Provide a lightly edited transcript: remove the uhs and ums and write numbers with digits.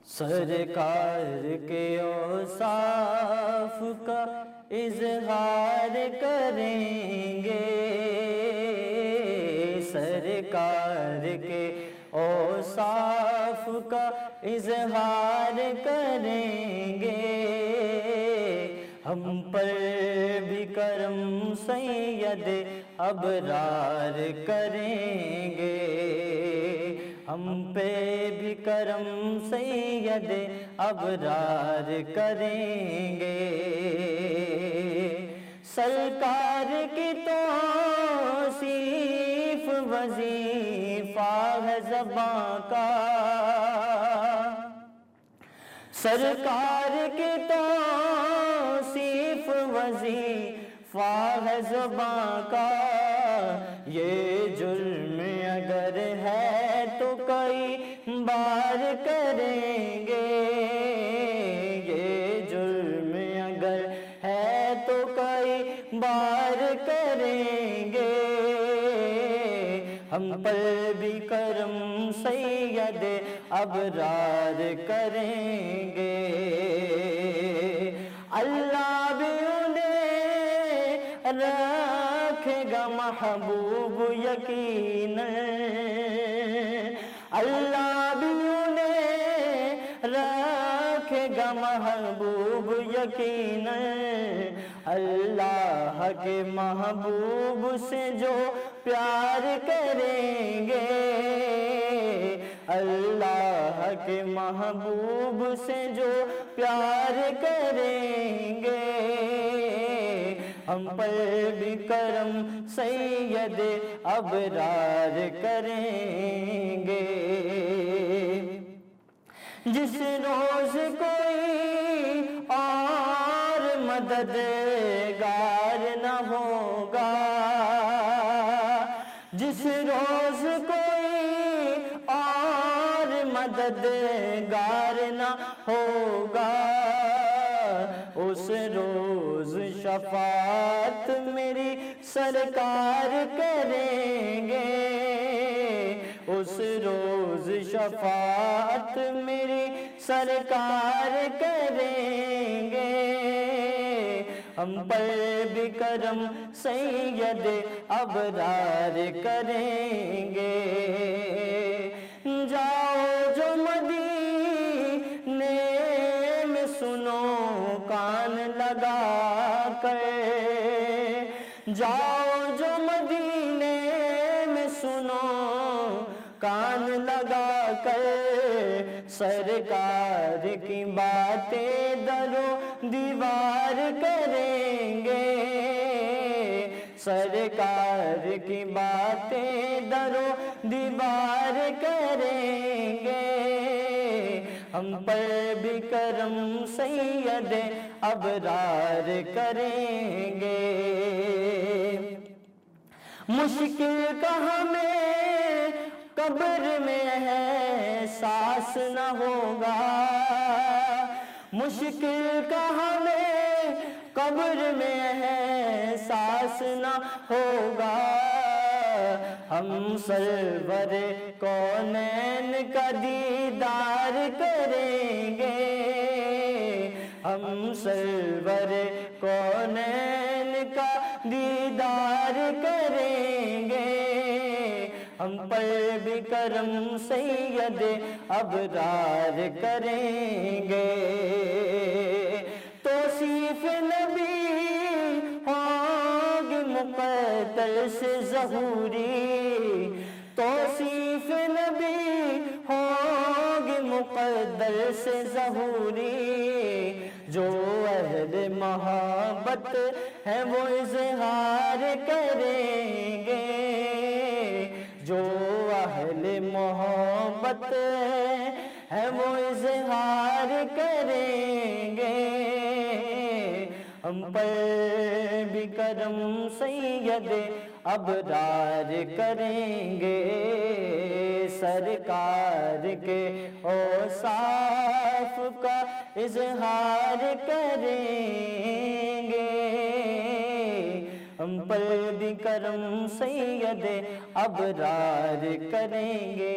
سرکار کے اوصاف کا اظہار کریں گے، سرکار کے اوصاف کا اظہار کریں گے، ہم پر بھی کرم سید ابرار کریں گے، ہم پہ بھی کرم سید ابرار کریں گے، سرکار کی توصیف وظیفہ ہے زباں کا، سرکار کی توصیف وظیفہ ہے زباں کا، یہ جرم اگر ہے تو کئی بار کریں گے، یہ جرم اگر ہے تو کئی بار کریں گے، ہم پر بھی کرم سید ابرار کریں گے، اللہ بھی انہیں رکھے گا محبوب یقیناً، اللہ بھی انہیں رکھے گا محبوب یقیناً، اللہ کے محبوب سے جو پیار کریں گے، اللہ کے محبوب سے جو پیار کریں گے، ہم پر بھی کرم سید ابرار کریں گے، جس روز کوئی اور مددگار نہ ہوگا، جس روز کوئی اور مددگار نہ ہوگا، اس روز شفاعت میری سرکار کریں گے، اس روز شفاعت میری سرکار کریں گے، ہم پر بھی کرم سید ابرار کریں گے، جاؤ جو مدینے میں سنو کان لگا کر، جاؤ جو مدینے میں سنو کان لگا کر، سرکار کی باتیں در و دیوار کریں گے، سرکار کی باتیں در و دیوار کریں گے، ہم پر بھی کرم سید ابرار کریں گے، مشکل کا ہمیں قبر میں احساس نہ ہوگا، مشکل کا ہمیں قبر میں احساس نہ ہوگا، ہم سرور کونین کا دیدار کریں گے، ہم سرور کونین کا دیدار کریں گے، ہم پر بھی کرم سید ابرار کریں گے، توصیف نبی ہوگی مقتل سے ظہوری، توصیف نبی ہوگی مقدر سے ظہوری، جو اہل محبت ہے وہ اظہار کریں گے، جو اہل محبت ہے وہ اظہار کریں گے، ہم پر بھی کرم سید ابرار کریں گے، سرکار کے اوصاف کا اظہار کریں گے، ہم پر بھی کرم سید ابرار کریں گے۔